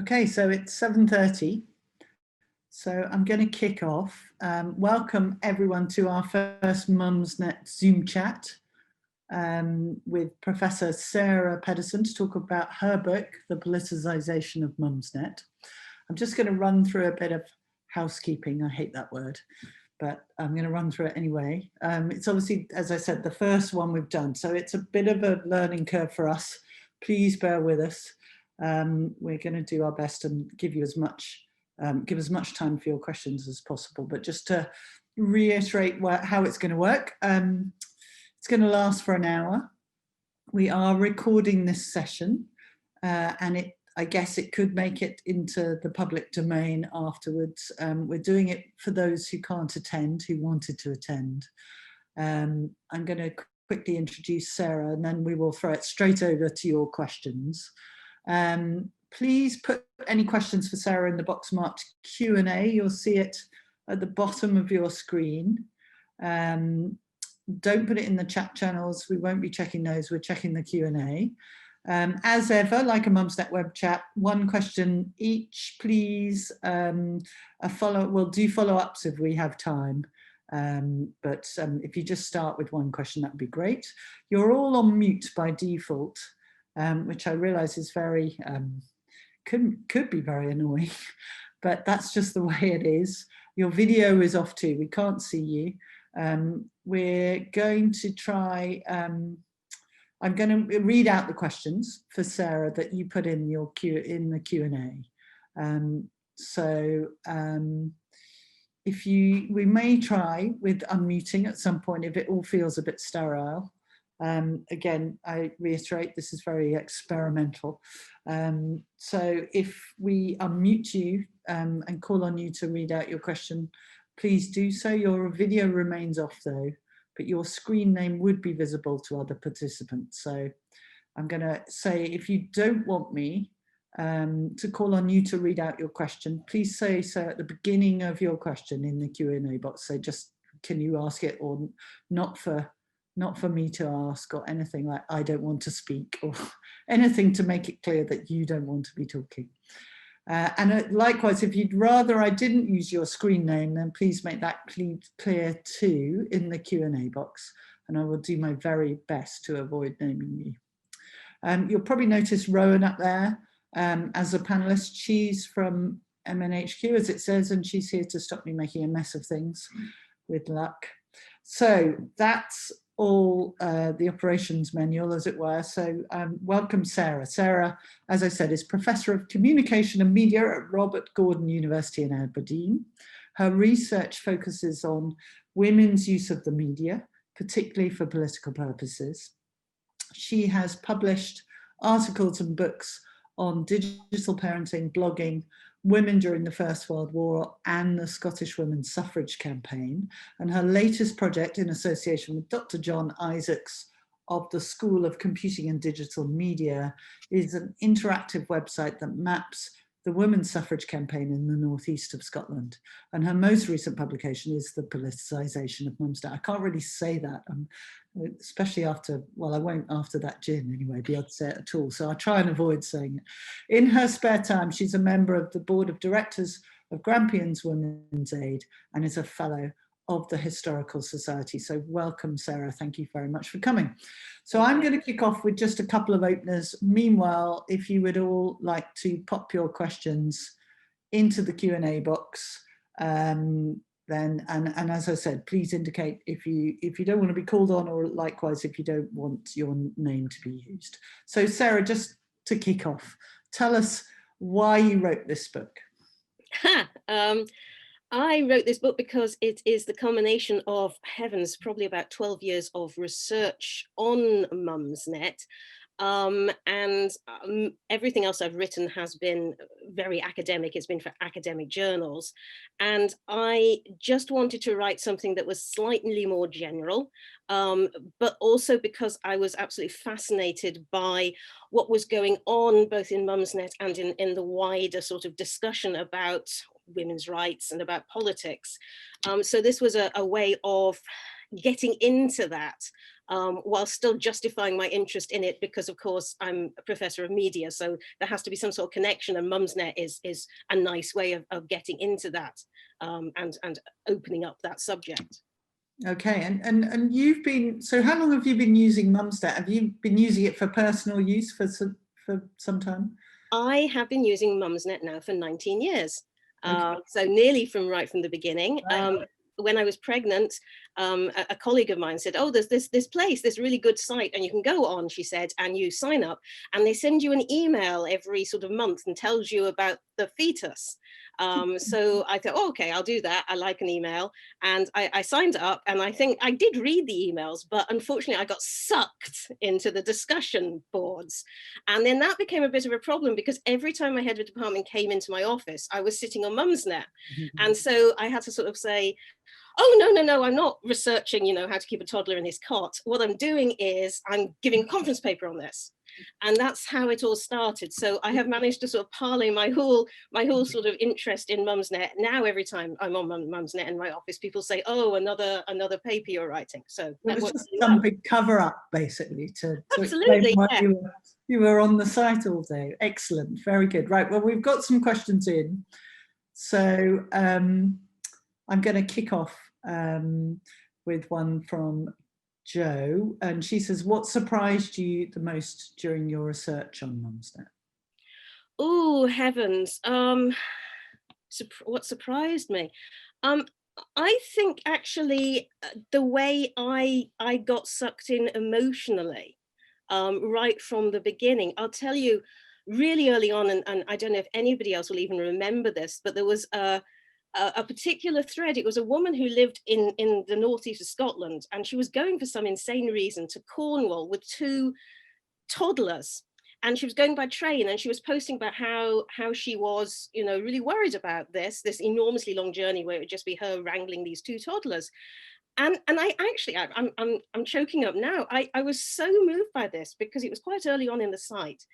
Okay, so it's 7:30. So I'm going to kick off. Welcome everyone to our first Mumsnet Zoom chat with Professor Sarah Pedersen to talk about her book, The Politicisation of Mumsnet. I'm just going to run through a bit of housekeeping. I hate that word, but I'm going to run through it anyway. It's obviously, as I said, the first one we've done. So it's a bit of a learning curve for us. Please bear with us. We're going to do our best and give you as much time for your questions as possible. But just to reiterate how it's going to work, it's going to last for an hour. We are recording this session, and I guess it could make it into the public domain afterwards. We're doing it for those who can't attend, who wanted to attend. I'm going to quickly introduce Sarah, and then we will throw it straight over to your questions. Please put any questions for Sarah in the box marked Q&A. You'll see it at the bottom of your screen. Don't put it in the chat channels. We won't be checking those. We're checking the Q&A. As ever, like a Mumsnet web chat, one question each, please. We'll do follow-ups if we have time. But if you just start with one question, that would be great. You're all on mute by default, which I realise is very, could be very annoying, but that's just the way it is. Your video is off too. We can't see you. We're going to try, I'm going to read out the questions for Sarah that you put in the Q&A. We may try with unmuting at some point if it all feels a bit sterile. Again, I reiterate, this is very experimental. So if we unmute you and call on you to read out your question, please do so. Your video remains off though, but your screen name would be visible to other participants. So I'm going to say, if you don't want me to call on you to read out your question, please say so at the beginning of your question in the Q&A box. So just, can you ask it, or not for me to ask, or anything like I don't want to speak, or anything to make it clear that you don't want to be talking. And likewise, if you'd rather I didn't use your screen name, then please make that clear too in the Q&A box, and I will do my very best to avoid naming you. You'll probably notice Rowan up there as a panelist. She's from MNHQ, as it says, and she's here to stop me making a mess of things, with luck. So that's all the operations manual, as it were. So welcome, Sarah. Sarah, as I said, is Professor of Communication and Media at Robert Gordon University in Aberdeen. Her research focuses on women's use of the media, particularly for political purposes. She has published articles and books on digital parenting, blogging, women during the First World War, and the Scottish Women's Suffrage Campaign. And her latest project, in association with Dr. John Isaacs of the School of Computing and Digital Media, is an interactive website that maps the women's suffrage campaign in the northeast of Scotland. And her most recent publication is The Politicisation of Mumsnet. I can't really say that, especially after, well, I won't after that gin anyway, be able to say it at all. So I try and avoid saying it. In her spare time, she's a member of the board of directors of Grampians Women's Aid and is a fellow of the Historical Society. So welcome, Sarah. Thank you very much for coming. So I'm going to kick off with just a couple of openers. Meanwhile, if you would all like to pop your questions into the Q&A box, then and as I said, please indicate if you don't want to be called on, or likewise if you don't want your name to be used. So Sarah, just to kick off, tell us why you wrote this book. I wrote this book because it is the culmination of, heavens, probably about 12 years of research on Mumsnet. Everything else I've written has been very academic. It's been for academic journals. And I just wanted to write something that was slightly more general, but also because I was absolutely fascinated by what was going on both in Mumsnet and in the wider sort of discussion about women's rights and about politics. So this was a way of getting into that while still justifying my interest in it, because of course I'm a professor of media, so there has to be some sort of connection, and Mumsnet is a nice way of getting into that, and opening up that subject. Okay, and you've been, so how long have you been using Mumsnet? Have you been using it for personal use for some time? I have been using Mumsnet now for 19 years. Okay. So nearly right from the beginning. Right. When I was pregnant, a colleague of mine said, oh, there's this place, this really good site, and you can go on, she said, and you sign up, and they send you an email every sort of month and tells you about the fetus. So I thought, oh, okay, I'll do that. I like an email. And I signed up, and I think I did read the emails, but unfortunately I got sucked into the discussion boards. And then that became a bit of a problem, because every time my head of department came into my office, I was sitting on Mumsnet. And so I had to sort of say, oh, no, I'm not researching, how to keep a toddler in his cot. What I'm doing is I'm giving a conference paper on this. And that's how it all started. So I have managed to sort of parlay my whole sort of interest in Mumsnet. Now, every time I'm on Mumsnet in my office, people say, oh, another paper you're writing. So it was just some big cover up, basically, to explain why yeah. you were on the site all day. Excellent, very good. Right, well, we've got some questions in. So I'm going to kick off with one from Jo, and she says, what surprised you the most during your research on Mumsnet? Oh, heavens. What surprised me? I think actually the way I got sucked in emotionally, right from the beginning. I'll tell you, really early on, and I don't know if anybody else will even remember this, but there was a particular thread. It was a woman who lived in the northeast of Scotland, and she was going for some insane reason to Cornwall with 2 toddlers, and she was going by train, and she was posting about how she was, really worried about this enormously long journey where it would just be her wrangling these 2 toddlers. And I actually, I'm choking up now. I was so moved by this, because it was quite early on in the site,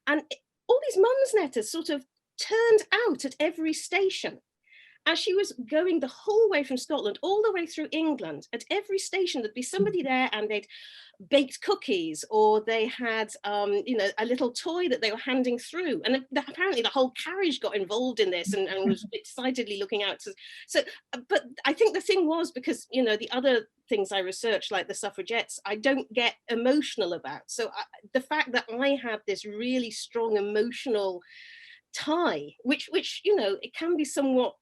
and all these Mumsnetters sort of turned out at every station. As she was going the whole way from Scotland all the way through England, at every station there'd be somebody there, and they'd baked cookies, or they had a little toy that they were handing through, and apparently the whole carriage got involved in this, and was excitedly looking out so but I think the thing was, because the other things I researched, like the suffragettes, I don't get emotional about. So the fact that I have this really strong emotional tie, which it can be somewhat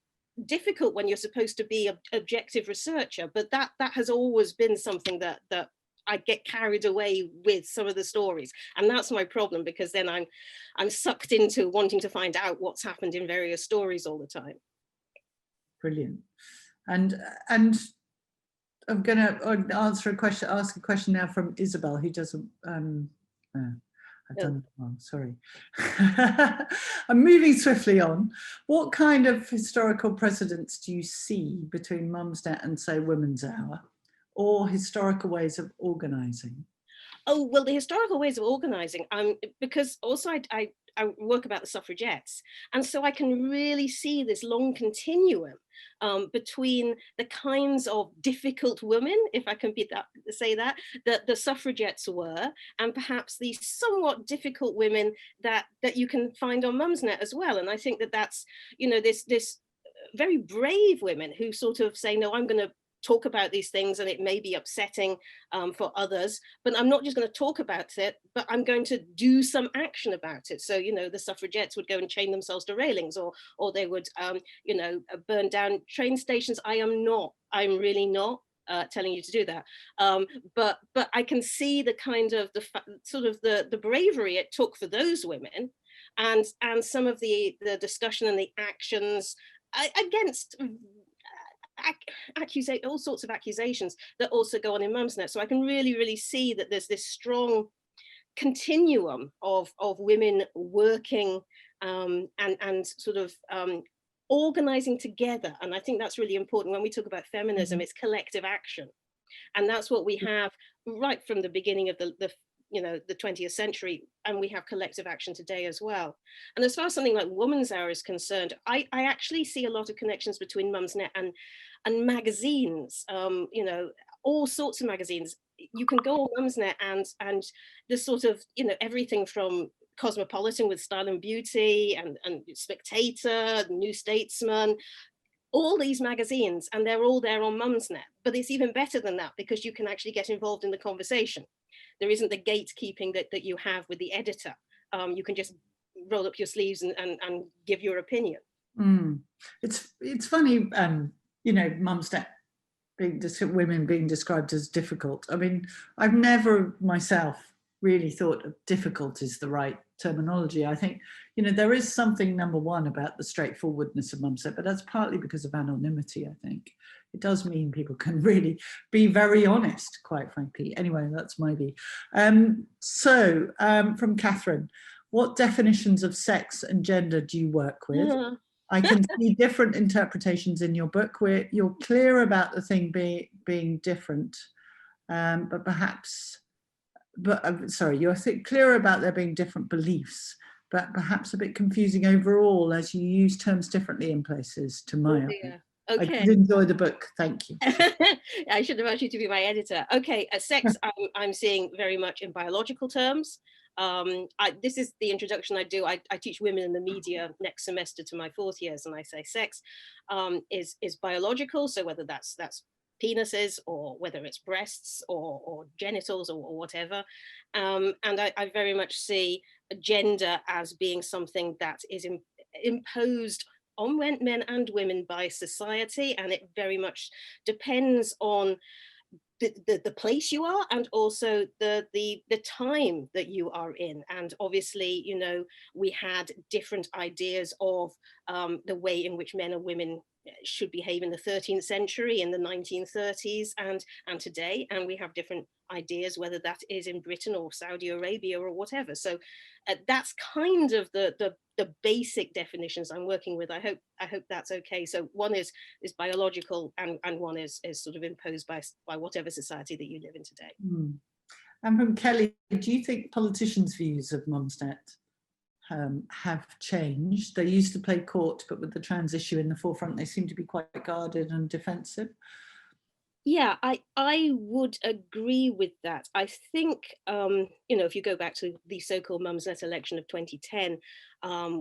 difficult when you're supposed to be an objective researcher, but that has always been something that I get carried away with some of the stories, and that's my problem, because then I'm sucked into wanting to find out what's happened in various stories all the time. Brilliant. And I'm going to ask a question now from Isabel, who doesn't I've done that wrong, sorry. I'm moving swiftly on. What kind of historical precedents do you see between Mumsnet and, say, Women's Hour, or historical ways of organising? Oh, well, the historical ways of organising, because also I work about the suffragettes, and so I can really see this long continuum between the kinds of difficult women, if I can say that the suffragettes were, and perhaps the somewhat difficult women that you can find on Mumsnet as well. And I think that's this very brave women who sort of say, no, I'm going to talk about these things, and it may be upsetting for others, but I'm not just going to talk about it, but I'm going to do some action about it. So the suffragettes would go and chain themselves to railings, or they would burn down train stations. I'm really not telling you to do that, but I can see the kind of the bravery it took for those women, and some of the discussion and the actions against all sorts of accusations that also go on in Mumsnet. So I can really see that there's this strong continuum of women working and sort of organizing together. And I think that's really important when we talk about feminism. It's collective action, and that's what we have right from the beginning of the 20th century, and we have collective action today as well. And as far as something like Woman's Hour is concerned, I actually see a lot of connections between Mumsnet and magazines. all sorts of magazines. You can go on Mumsnet and there's sort of, you know, everything from Cosmopolitan with Style and Beauty and Spectator, New Statesman, all these magazines, and they're all there on Mumsnet. But it's even better than that because you can actually get involved in the conversation. There isn't the gatekeeping that you have with the editor. You can just roll up your sleeves and give your opinion. Mm. It's funny, you know, Mumsnet women being described as difficult. I mean, I've never myself really thought of difficult is the right terminology. I think, you know, there is something, number one, about the straightforwardness of Mumsnet, but that's partly because of anonymity, I think. It does mean people can really be very honest, quite frankly. Anyway, that's my view. From Catherine, what definitions of sex and gender do you work with? I can see different interpretations in your book where you're clear about the thing being different, but perhaps, you're clear about there being different beliefs, but perhaps a bit confusing overall as you use terms differently in places, to my opinion. Okay. I did enjoy the book, thank you. I should have asked you to be my editor. Okay, sex I'm seeing very much in biological terms. This is the introduction I do. I teach women in the media next semester to my 4th years, and I say sex is biological. So whether that's penises or whether it's breasts or genitals or whatever. And I very much see gender as being something that is imposed on men and women by society, and it very much depends on the place you are and also the time that you are in. And obviously, you know, we had different ideas of the way in which men and women should behave in the 13th century, in the 1930s and today, and we have different ideas whether that is in Britain or Saudi Arabia or whatever. So that's kind of the basic definitions I'm working with. I hope that's okay. So one is biological and one is sort of imposed by whatever society that you live in today. And from Kelly, do you think politicians' views of Mumsnet have changed? They used to play court, but with the trans issue in the forefront, they seem to be quite guarded and defensive. Yeah, I would agree with that. I think, you know, if you go back to the so-called Mumsnet election of 2010,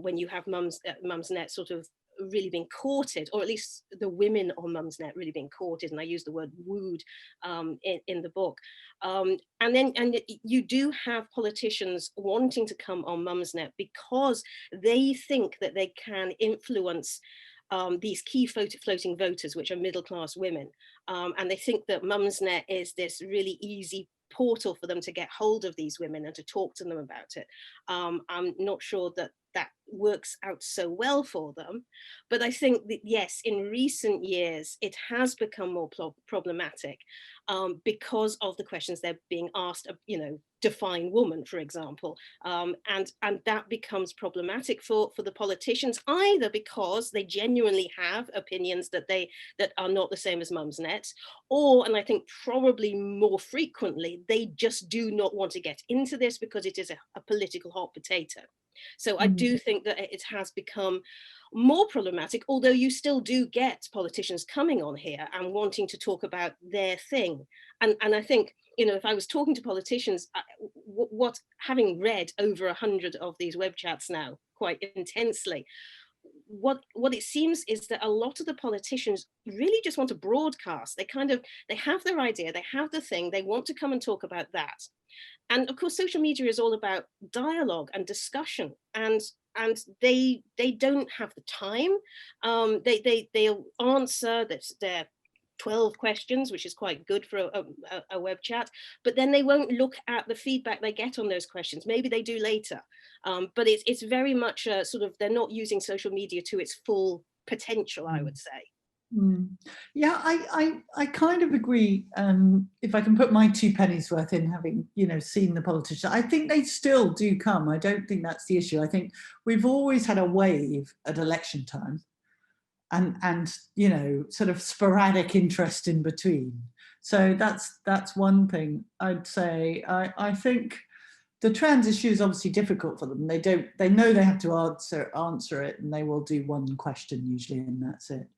when you have Mumsnet sort of really being courted, or at least the women on Mumsnet really being courted, and I use the word wooed in the book. And you do have politicians wanting to come on Mumsnet because they think that they can influence these key floating voters, which are middle-class women. And they think that Mumsnet is this really easy portal for them to get hold of these women and to talk to them about it. I'm not sure that works out so well for them, but I think that yes, in recent years it has become more problematic because of the questions they're being asked. You know, define woman, for example, and that becomes problematic for the politicians, either because they genuinely have opinions that are not the same as Mumsnet, or, and I think probably more frequently, they just do not want to get into this because it is a political hot potato. So I do think that it has become more problematic, although you still do get politicians coming on here and wanting to talk about their thing. And I think, you know, if I was talking to politicians, what having read over 100 of these web chats now quite intensely, what it seems is that a lot of the politicians really just want to broadcast. They have their idea, they have the thing, they want to come and talk about that. And of course, social media is all about dialogue and discussion, and they don't have the time. They'll answer their 12 questions, which is quite good for a web chat, but then they won't look at the feedback they get on those questions. Maybe they do later, but it's very much sort of, they're not using social media to its full potential, I would say. Yeah, I kind of agree. If I can put my 2 pennies worth in, having, you know, seen the politicians, I think they still do come. I don't think that's the issue. I think we've always had a wave at election time, and you know, sort of sporadic interest in between. So that's one thing I'd say. I think the trans issue is obviously difficult for them. They know they have to answer it, and they will do one question usually, and that's it.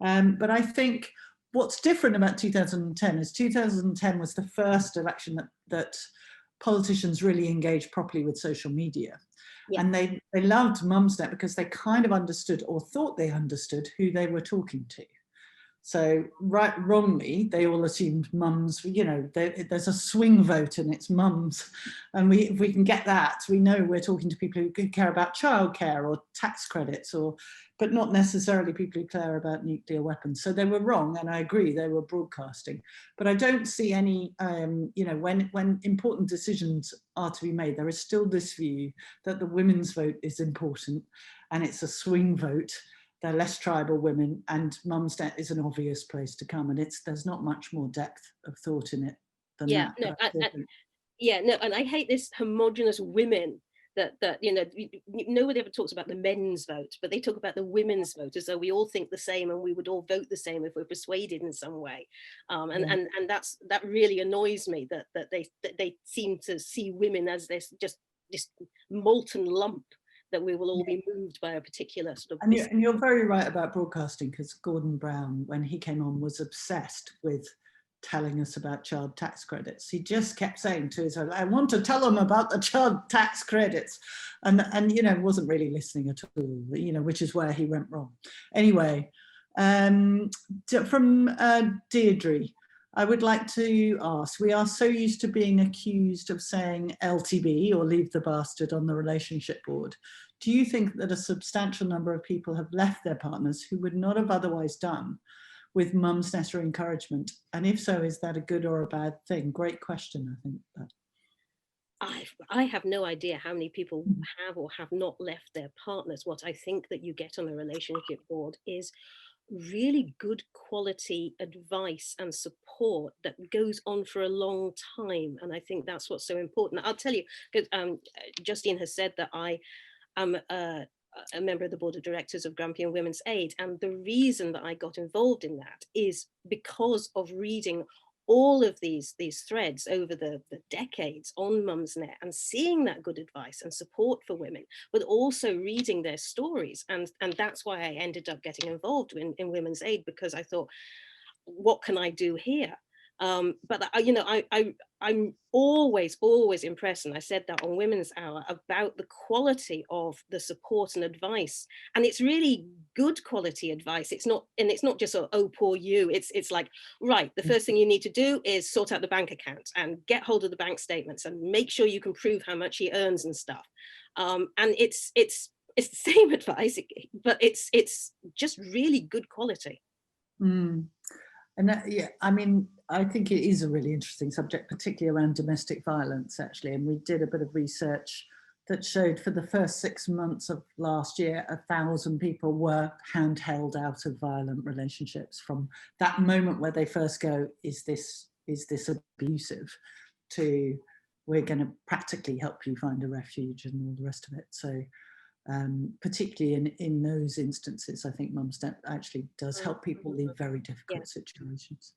But I think what's different about 2010 is 2010 was the first election that politicians really engaged properly with social media. Yeah. And they loved Mumsnet because they kind of understood, or thought they understood, who they were talking to. So wrongly, they all assumed mums, you know, there's a swing vote and it's mums. And if we can get that, we know we're talking to people who care about childcare or tax credits, but not necessarily people who care about nuclear weapons. So they were wrong, and I agree, they were broadcasting. But I don't see any, you know, when important decisions are to be made, there is still this view that the women's vote is important and it's a swing vote. They're less tribal women, and Mumsnet is an obvious place to come, and there's not much more depth of thought in it than that. No, and I hate this homogenous women that you know, nobody ever talks about the men's vote, but they talk about the women's vote as though we all think the same and we would all vote the same if we're persuaded in some way. And that really annoys me, that they seem to see women as this molten lump that we will all be moved by a particular sort of... And you're very right about broadcasting, because Gordon Brown, when he came on, was obsessed with telling us about child tax credits. He just kept saying to us, I want to tell them about the child tax credits. And you know, wasn't really listening at all, you know, which is where he went wrong. Anyway, from Deirdre, I would like to ask, we are so used to being accused of saying LTB, or leave the bastard, on the relationship board. Do you think that a substantial number of people have left their partners who would not have otherwise done with Mumsnet or encouragement? And if so, is that a good or a bad thing? Great question, I think. I have no idea how many people have or have not left their partners. What I think that you get on a relationship board is really good quality advice and support that goes on for a long time. And I think that's what's so important. I'll tell you, because Justine has said that I am a member of the board of directors of Grampian Women's Aid. And the reason that I got involved in that is because of reading all of these threads over the decades on Mumsnet, and seeing that good advice and support for women, but also reading their stories. And that's why I ended up getting involved in Women's Aid, because I thought, what can I do here? But you know, I'm always impressed, and I said that on Women's Hour, about the quality of the support and advice. And it's really good quality advice. It's not just oh poor you. It's like, right, the first thing you need to do is sort out the bank account and get hold of the bank statements and make sure you can prove how much he earns and stuff. And it's the same advice, but it's just really good quality. And that, yeah, I mean, I think it is a really interesting subject, particularly around domestic violence, actually. And we did a bit of research that showed for the first 6 months of last year, 1,000 people were handheld out of violent relationships, from that moment where they first go, is this abusive, to we're going to practically help you find a refuge and all the rest of it. So particularly in those instances, I think Mumsnet actually does help people leave very difficult situations.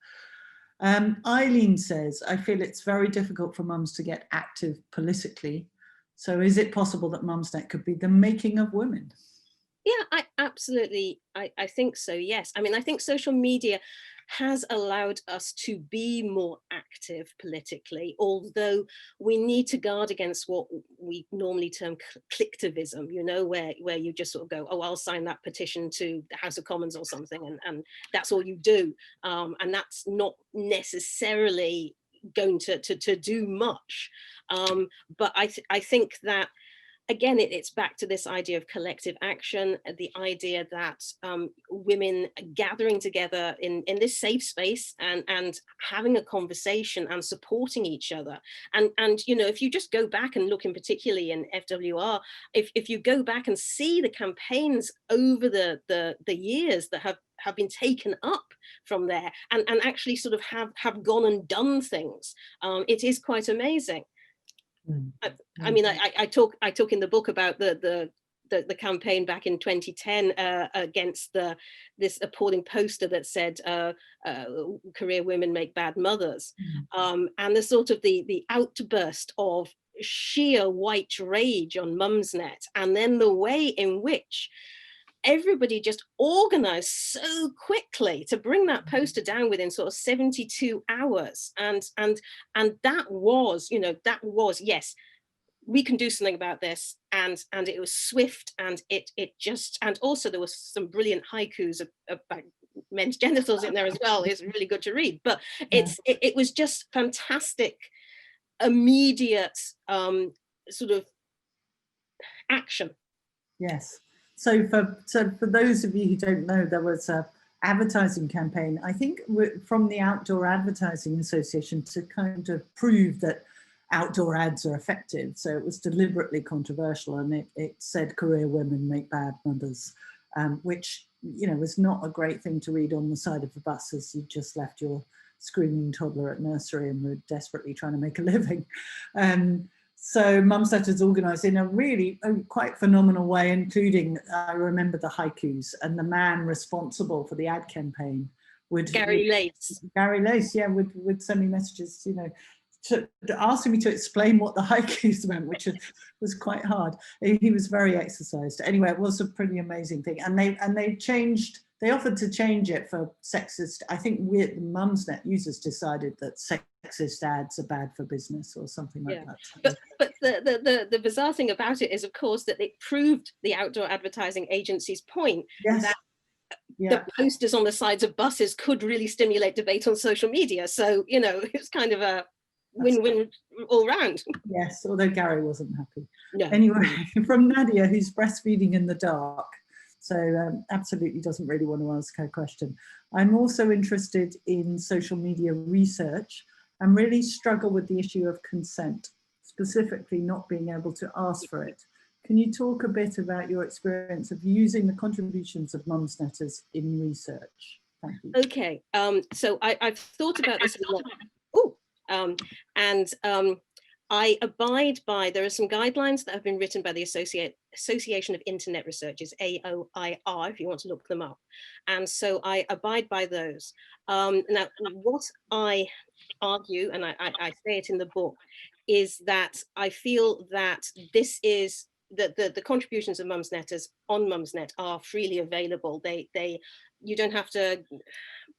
Eileen says, I feel it's very difficult for mums to get active politically. So is it possible that Mumsnet could be the making of women? Yeah, I think so, yes. I mean, I think social media has allowed us to be more active politically, although we need to guard against what we normally term clicktivism, you know, where you just sort of go, oh, I'll sign that petition to the House of Commons or something, and that's all you do. And that's not necessarily going to do much. But I think that, again, it's back to this idea of collective action, the idea that women gathering together in this safe space and having a conversation and supporting each other. And you know, if you just go back and look, in particularly in FWR, if you go back and see the campaigns over the years that have been taken up from there and actually sort of have gone and done things, it is quite amazing. I mean, I talk in the book about the campaign back in 2010 against this appalling poster that said career women make bad mothers, and the sort of the outburst of sheer white rage on Mumsnet, and then the way in which everybody just organized so quickly to bring that poster down within sort of 72 hours. And that was, you know, that was, yes, we can do something about this. And it was swift, and it just, and also there was some brilliant haikus about men's genitals in there as well. It's really good to read, but it was just fantastic, immediate sort of action. Yes. So for those of you who don't know, there was a advertising campaign, I think from the Outdoor Advertising Association, to kind of prove that outdoor ads are effective. So it was deliberately controversial, and it said career women make bad mothers, which, you know, was not a great thing to read on the side of the bus as you just left your screaming toddler at nursery and were desperately trying to make a living. So Mumsnet has organised in a really quite phenomenal way, including, I remember the haikus, and the man responsible for the ad campaign would— Gary Lace. Gary Lace, yeah, would send me messages, you know, asking me to explain what the haikus meant, which was quite hard. He was very exercised. Anyway, it was a pretty amazing thing. And they offered to change it for sexist. I think we, Mumsnet users, decided that sexist ads are bad for business or something like that. But the bizarre thing about it is, of course, that it proved the Outdoor Advertising Agency's point that the posters on the sides of buses could really stimulate debate on social media. So, you know, it's kind of a win-win all round. Yes, although Gary wasn't happy. No. Anyway, from Nadia, who's breastfeeding in the dark, so absolutely doesn't really want to ask her question. I'm also interested in social media research and really struggle with the issue of consent, specifically not being able to ask for it. Can you talk a bit about your experience of using the contributions of Mumsnetters in research? Thank you. Okay, so I've thought about this a lot. I abide by, there are some guidelines that have been written by the Association of Internet Researchers, AOIR, if you want to look them up. And so I abide by those. Now, what I argue, and I say it in the book, is that I feel that this is, that the contributions of Mumsnetters on Mumsnet are freely available. You don't have to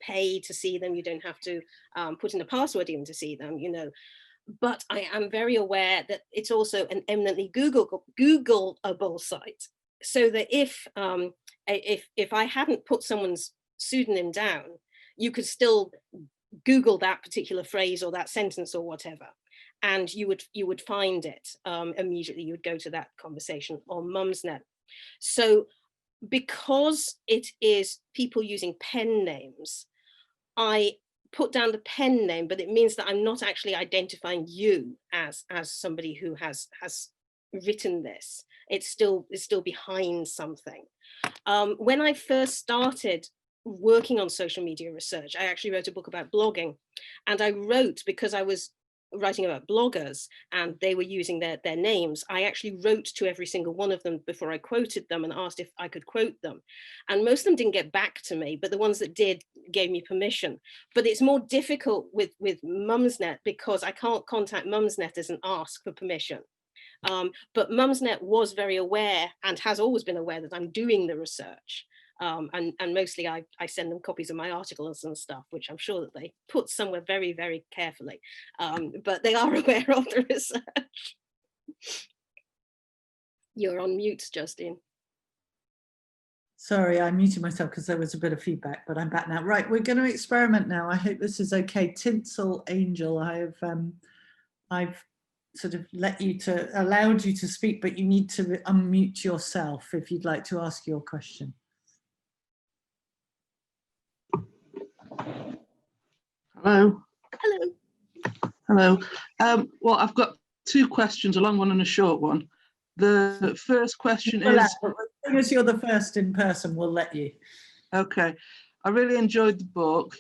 pay to see them. You don't have to put in a password even to see them, you know. But I am very aware that it's also an eminently Googleable site, so that if I hadn't put someone's pseudonym down, you could still Google that particular phrase or that sentence or whatever, and you would find it immediately. You would go to that conversation on Mumsnet. So because it is people using pen names, I put down the pen name, but it means that I'm not actually identifying you as somebody who has written this. It's still behind something. When I first started working on social media research, I actually wrote a book about blogging, and I wrote, because I was writing about bloggers and they were using their names, I actually wrote to every single one of them before I quoted them and asked if I could quote them. And most of them didn't get back to me, but the ones that did gave me permission. But it's more difficult with Mumsnet because I can't contact Mumsnetters and ask for permission. But Mumsnet was very aware and has always been aware that I'm doing the research. And mostly I send them copies of my articles and stuff, which I'm sure that they put somewhere very, very carefully. But they are aware of the research. You're on mute, Justine. Sorry, I muted myself because there was a bit of feedback, but I'm back now. Right, we're going to experiment now. I hope this is okay. Tinsel Angel, I've sort of allowed you to speak, but you need to unmute yourself if you'd like to ask your question. Hello. Hello. Hello. Well, I've got two questions, a long one and a short one. The first question is— as long as you're the first in person, we'll let you. Okay. I really enjoyed the book.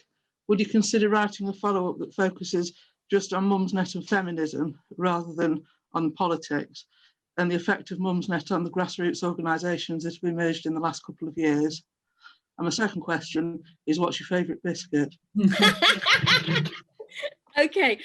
Would you consider writing a follow-up that focuses just on Mumsnet and feminism rather than on politics, and the effect of Mumsnet on the grassroots organisations that have emerged in the last couple of years? And my second question is, what's your favourite biscuit? Okay.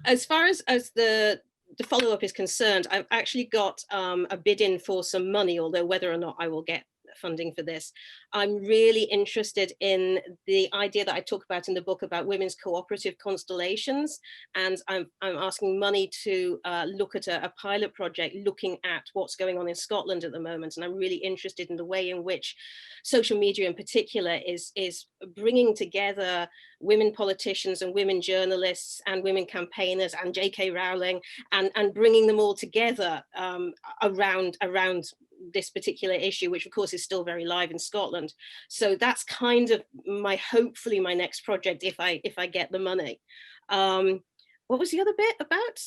As far as the the follow-up is concerned, I've actually got a bid in for some money, although whether or not I will get funding for this. I'm really interested in the idea that I talk about in the book about women's cooperative constellations, and I'm asking money to look at a pilot project looking at what's going on in Scotland at the moment, and I'm really interested in the way in which social media in particular is bringing together women politicians and women journalists and women campaigners and J.K. Rowling, and bringing them all together around this particular issue, which of course is still very live in Scotland. So that's kind of hopefully my next project if I get the money. What was the other bit about?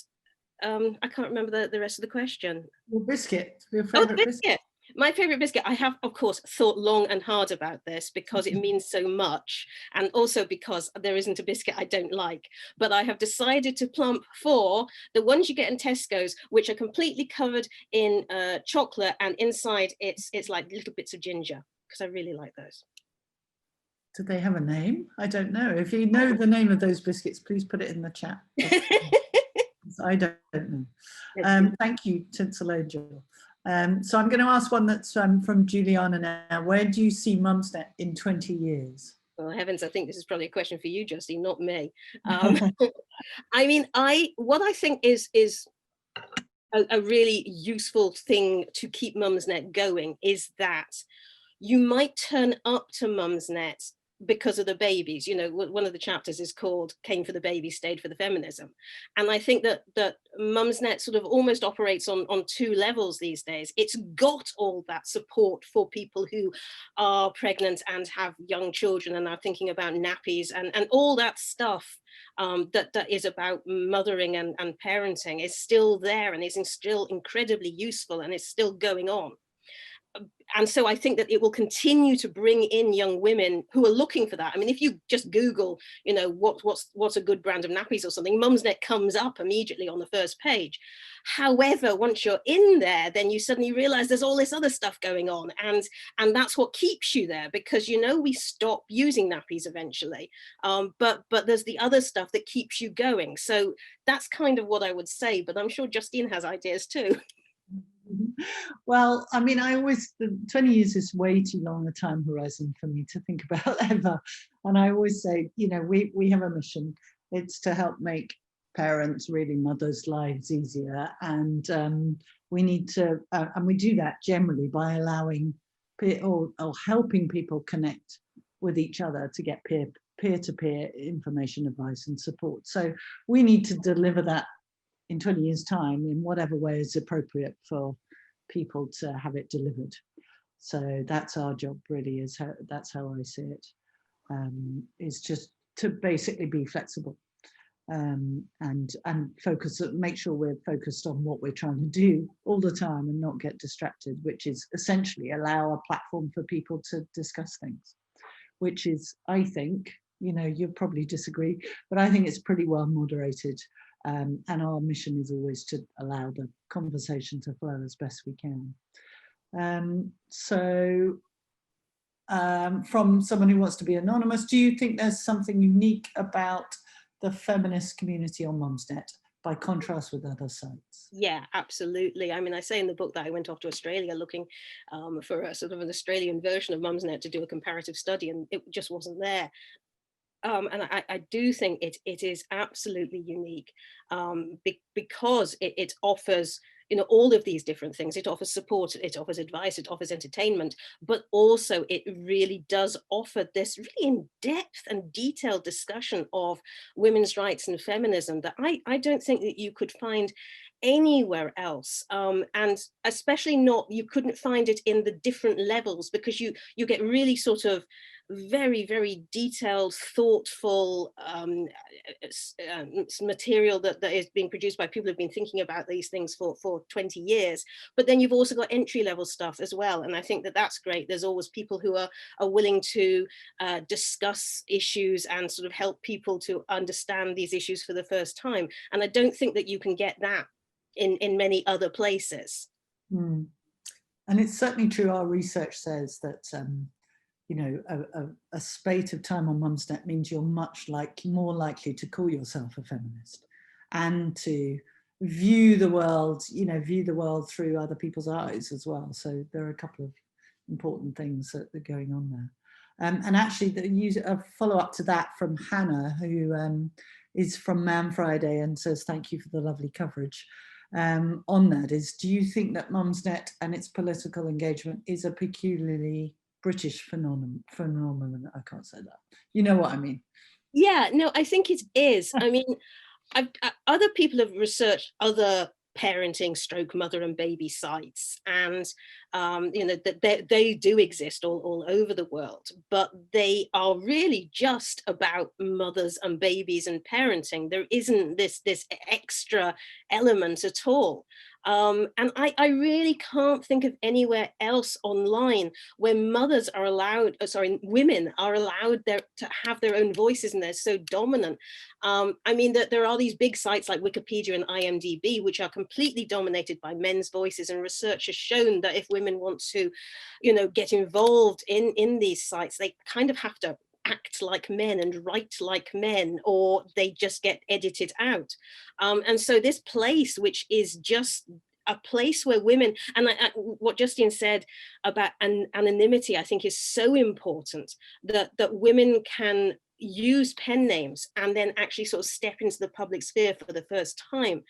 I can't remember the rest of the question. Your biscuit, your Oh, favorite biscuit. My favorite biscuit. I have, of course, thought long and hard about this because it means so much, and also because there isn't a biscuit I don't like. But I have decided to plump for the ones you get in Tesco's, which are completely covered in chocolate, and inside it's like little bits of ginger, because I really like those. Do they have a name? I don't know. If you know the name of those biscuits, please put it in the chat. I don't know. Thank you, Tinsel Angel. So I'm going to ask one that's from Juliana now. Where do you see Mumsnet in 20 years? Well, heavens, I think this is probably a question for you, Justine, not me. I mean, what I think is a really useful thing to keep Mumsnet going is that you might turn up to Mumsnet because of the babies. You know, one of the chapters is called Came for the Baby, Stayed for the Feminism. And I think that Mumsnet sort of almost operates on two levels these days. It's got all that support for people who are pregnant and have young children and are thinking about nappies and all that stuff that is about mothering and parenting is still there and is still incredibly useful and is still going on. And so I think that it will continue to bring in young women who are looking for that. I mean, if you just Google, you know, what's a good brand of nappies or something, Mumsnet comes up immediately on the first page. However, once you're in there, then you suddenly realize there's all this other stuff going on. And that's what keeps you there, because, you know, we stop using nappies eventually. But there's the other stuff that keeps you going. So that's kind of what I would say. But I'm sure Justine has ideas too. Well, I mean, 20 years is way too long a time horizon for me to think about ever. And I always say, you know, we have a mission. It's to help make parents, really mothers' lives easier. And we need to, and we do that generally by allowing or helping people connect with each other to get peer-to-peer information, advice and support. So we need to deliver that in 20 years' time in whatever way is appropriate for people to have it delivered. So that's our job, really, that's how I see it, is just to basically be flexible and focus, make sure we're focused on what we're trying to do all the time and not get distracted, which is essentially allow a platform for people to discuss things, which is, I think, you know, you'll probably disagree, but I think it's pretty well moderated. And our mission is always to allow the conversation to flow as best we can. From someone who wants to be anonymous, do you think there's something unique about the feminist community on Mumsnet by contrast with other sites? Yeah, absolutely. I mean, I say in the book that I went off to Australia looking for a sort of an Australian version of Mumsnet to do a comparative study, and it just wasn't there. And I do think it is absolutely unique because it offers, you know, all of these different things. It offers support, it offers advice, it offers entertainment, but also it really does offer this really in-depth and detailed discussion of women's rights and feminism that I don't think that you could find anywhere else, and especially not, you couldn't find it in the different levels, because you get really sort of very, very detailed, thoughtful material that is being produced by people who've been thinking about these things for 20 years. But then you've also got entry-level stuff as well, and I think that that's great. There's always people who are willing to discuss issues and sort of help people to understand these issues for the first time, and I don't think that you can get that in many other places. And it's certainly true. Our research says that you know, a spate of time on Mumsnet means you're more likely to call yourself a feminist and to view the world, view the world through other people's eyes as well. So there are a couple of important things that are going on there. And actually, a follow-up to that from Hannah, who is from Man Friday and says, thank you for the lovely coverage. On that is, do you think that Mumsnet and its political engagement is a peculiarly British phenomenon? I can't say that. You know what I mean? Yeah, no, I think it is. I mean, other people have researched other parenting stroke mother and baby sites, and that they do exist all over the world, but they are really just about mothers and babies and parenting. There isn't this extra element at all. And I really can't think of anywhere else online where mothers are allowed, women are allowed to have their own voices, and they're so dominant. I mean, that there are these big sites like Wikipedia and IMDb, which are completely dominated by men's voices, and research has shown that if women want to, get involved in these sites, they kind of have to act like men and write like men, or they just get edited out. And so this place, which is just a place where women, and what Justine said about anonymity, I think is so important, that women can use pen names and then actually sort of step into the public sphere for the first time.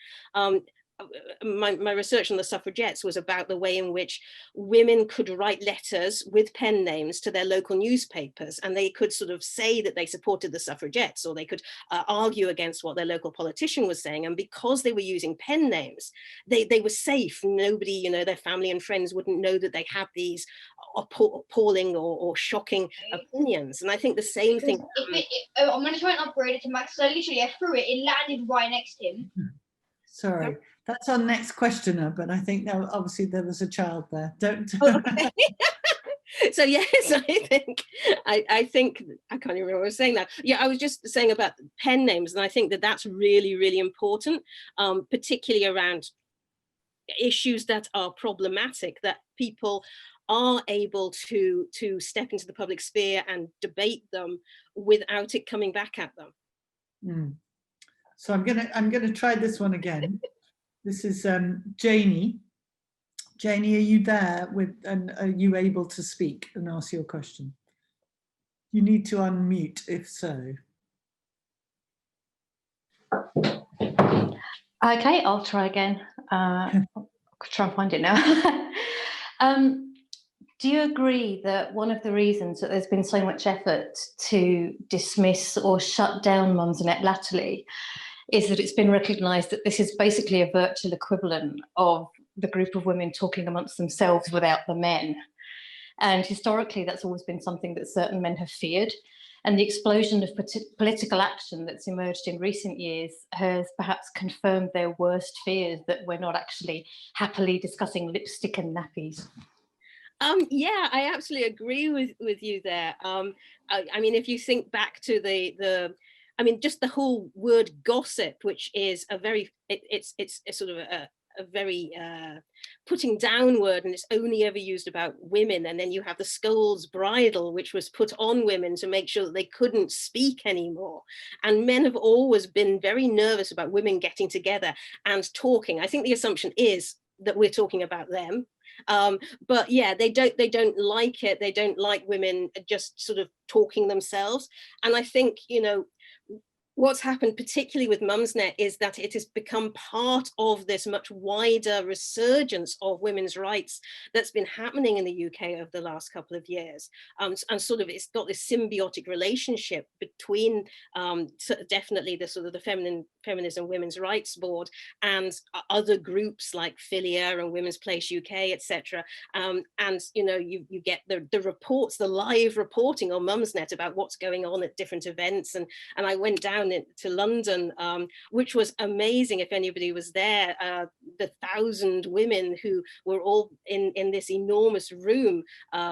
My research on the suffragettes was about the way in which women could write letters with pen names to their local newspapers, and they could sort of say that they supported the suffragettes, or they could argue against what their local politician was saying. And because they were using pen names, they were safe. Nobody, their family and friends wouldn't know that they had these appalling or shocking opinions. And I think the same thing. I'm going to try and upgrade it to max. So literally, I threw it, it landed right next to him. Sorry, that's our next questioner, but I think obviously there was a child there. Don't. Okay. So yes, I think I can't even remember what I was saying now. Yeah, I was just saying about pen names, and I think that that's really, really important, particularly around issues that are problematic, that people are able to step into the public sphere and debate them without it coming back at them. Mm. So I'm gonna try this one again. This is Janie. Janie, are you there and are you able to speak and ask your question? You need to unmute if so. Okay, I'll try again. I'll try and find it now. Do you agree that one of the reasons that there's been so much effort to dismiss or shut down Mumsnet latterly is that it's been recognised that this is basically a virtual equivalent of the group of women talking amongst themselves without the men? And historically, that's always been something that certain men have feared. And the explosion of political action that's emerged in recent years has perhaps confirmed their worst fears, that we're not actually happily discussing lipstick and nappies. Yeah, I absolutely agree with you there. I mean, if you think back to I mean, just the whole word gossip, which is a very, it's sort of a very putting down word, and it's only ever used about women. And then you have the skull's bridle, which was put on women to make sure that they couldn't speak anymore. And men have always been very nervous about women getting together and talking. I think the assumption is that we're talking about them. But yeah, they don't like it. They don't like women just sort of talking themselves. And I think, what's happened particularly with Mumsnet is that it has become part of this much wider resurgence of women's rights that's been happening in the UK over the last couple of years. And sort of it's got this symbiotic relationship between definitely the sort of the Feminism Women's Rights Board and other groups like Filia and Women's Place UK, etc. And you get the reports, the live reporting on Mumsnet about what's going on at different events. And I went down to London, which was amazing. If anybody was there, the 1,000 women who were all in this enormous room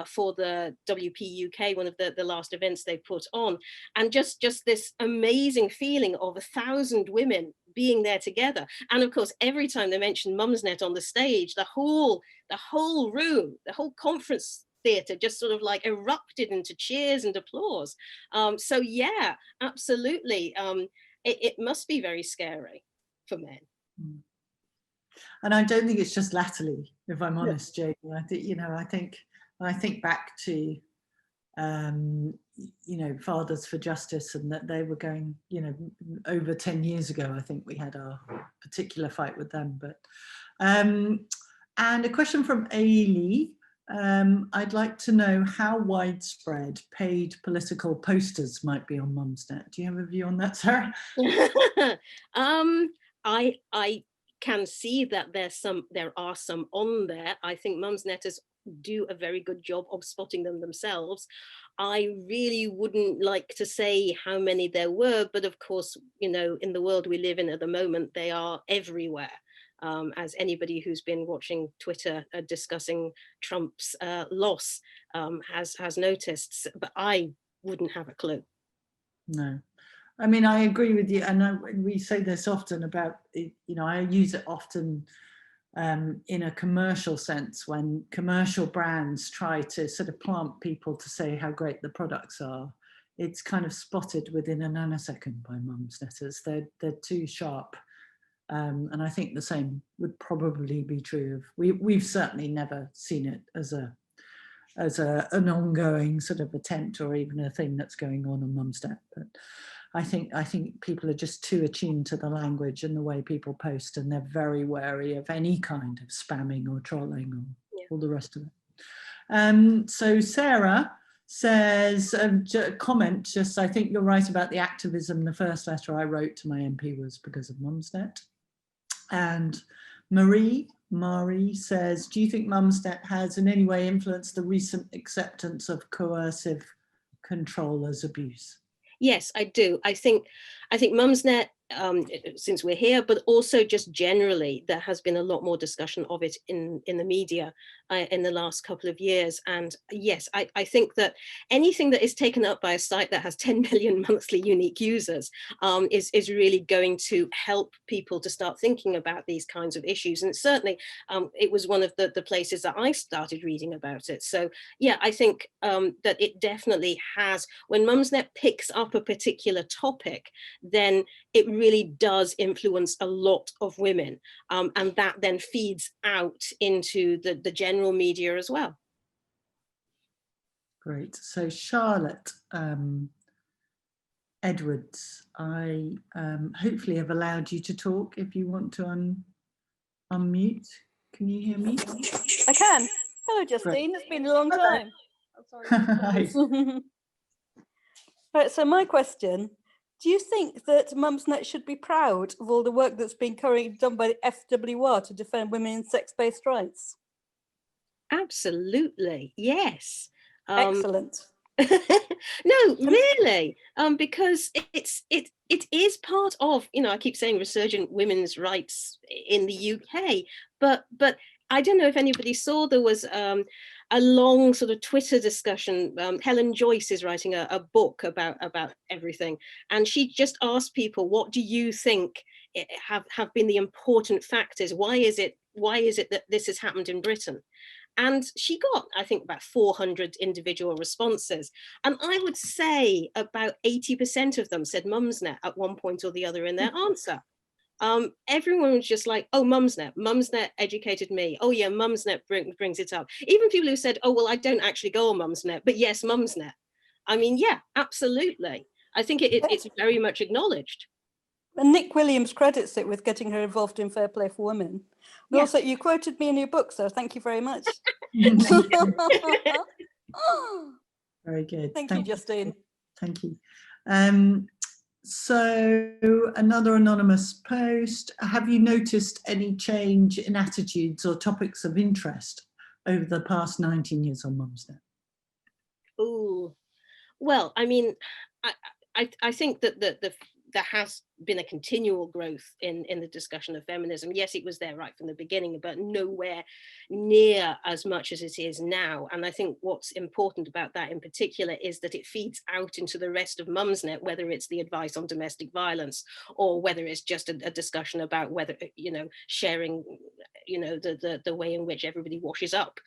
for the WP UK, one of the last events they put on, and just this amazing feeling of 1,000 women being there together. And of course, every time they mentioned Mumsnet on the stage, the whole room, the whole conference theatre just sort of like erupted into cheers and applause. So yeah, absolutely. It must be very scary for men. And I don't think it's just latterly, if I'm honest, Jamie. I think, you know, I think back to, you know, Fathers for Justice, and that they were going, you know, over 10 years ago, I think we had our particular fight with them. But, and a question from Ailey. I'd like to know how widespread paid political posters might be on Mumsnet. Do you have a view on that, Sarah? I can see that there are some on there. I think Mumsnetters do a very good job of spotting them themselves. I really wouldn't like to say how many there were, but of course, you know, in the world we live in at the moment, they are everywhere. As anybody who's been watching Twitter discussing Trump's loss has noticed, but I wouldn't have a clue. No. I mean, I agree with you, and we say this often about, you know, I use it often in a commercial sense, when commercial brands try to sort of plant people to say how great the products are. It's kind of spotted within a nanosecond by Mumsnetters. They're too sharp, and I think the same would probably be true of. We've certainly never seen it as an ongoing sort of attempt, or even a thing that's going on Mumsnet. But I think people are just too attuned to the language and the way people post, and they're very wary of any kind of spamming or trolling or all the rest of it. So Sarah says, comment, just, I think you're right about the activism. The first letter I wrote to my MP was because of Mumsnet. And Marie says, do you think Mumsnet has in any way influenced the recent acceptance of coercive control as abuse? Yes, I do. I think Mumsnet, since we're here, but also just generally, there has been a lot more discussion of it in the media in the last couple of years. And yes, I think that anything that is taken up by a site that has 10 million monthly unique users is really going to help people to start thinking about these kinds of issues. And certainly it was one of the places that I started reading about it. So yeah, I think that it definitely has. When Mumsnet picks up a particular topic, then it really does influence a lot of women, and that then feeds out into the general media as well. Great. So Charlotte Edwards, I hopefully have allowed you to talk. If you want to unmute, can you hear me? I can. Hello, Justine. Great. It's been a long time. Hi. Right, so my question, do you think that Mumsnet should be proud of all the work that's been currently done by the FWR to defend women's sex-based rights? Absolutely, yes. Excellent. No, really, because it is part of, you know, I keep saying resurgent women's rights in the UK, but I don't know if anybody saw, there was a long sort of Twitter discussion. Helen Joyce is writing a book about everything, and she just asked people, what do you think have been the important factors? Why is it that this has happened in Britain? And she got, I think, about 400 individual responses. And I would say about 80% of them said Mumsnet at one point or the other in their answer. Everyone was just like, oh, Mumsnet educated me. Oh yeah, Mumsnet brings it up. Even people who said, oh, well, I don't actually go on Mumsnet, but yes, Mumsnet. I mean, yeah, absolutely. I think it's very much acknowledged. And Nick Williams credits it with getting her involved in Fair Play for Women. And also, you quoted me in your book, so thank you very much. Very good. Thank you, Justine. Thank you. So another anonymous post, have you noticed any change in attitudes or topics of interest over the past 19 years on Mumsnet? Oh, well, I mean, I think that there has been a continual growth in the discussion of feminism. Yes, it was there right from the beginning, but nowhere near as much as it is now. And I think what's important about that in particular is that it feeds out into the rest of Mumsnet, whether it's the advice on domestic violence or whether it's just a discussion about whether, you know, sharing you know, the way in which everybody washes up,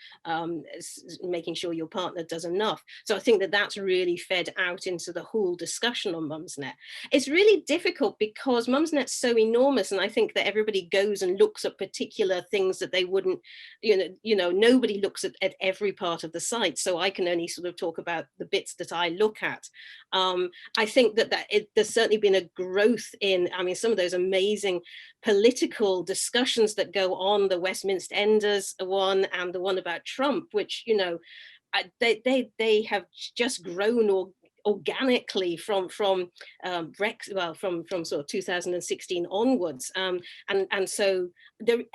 making sure your partner does enough. So I think that that's really fed out into the whole discussion on Mumsnet. It's really difficult because Mumsnet's so enormous, and I think that everybody goes and looks at particular things that they wouldn't, nobody looks at every part of the site. So I can only sort of talk about the bits that I look at. I think that there's certainly been a growth in, I mean, some of those amazing political discussions that go on, the Westminster Enders one and the one about Trump, which, you know, they have just grown organically from sort of 2016 onwards, and so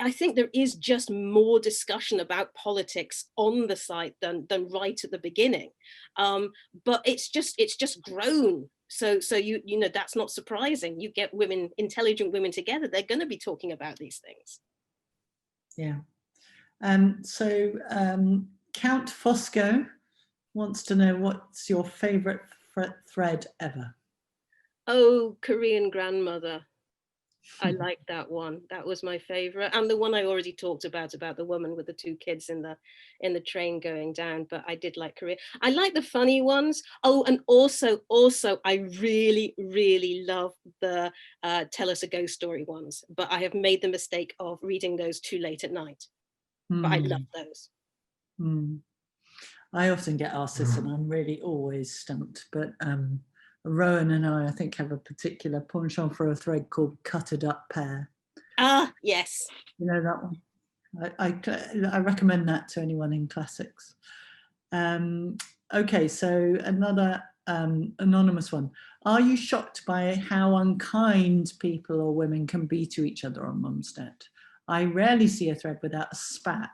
I think there is just more discussion about politics on the site than right at the beginning, but it's just grown. So you know, that's not surprising. You get women, intelligent women together, they're going to be talking about these things. Yeah. Count Fosco wants to know, what's your favorite thread ever? Oh, Korean grandmother. I like that one. That was my favorite, and the one I already talked about the woman with the 2 kids in the train going down. But I did like Korea. I like the funny ones. Oh, and also I really love the tell us a ghost story ones, but I have made the mistake of reading those too late at night. But I love those. I often get asked this and I'm really always stumped, but Rowan and I think, have a particular penchant for a thread called Cutted Up Pear. Ah, yes. You know that one? I recommend that to anyone in classics. Okay, so another anonymous one. Are you shocked by how unkind people or women can be to each other on Mumsnet? I rarely see a thread without a spat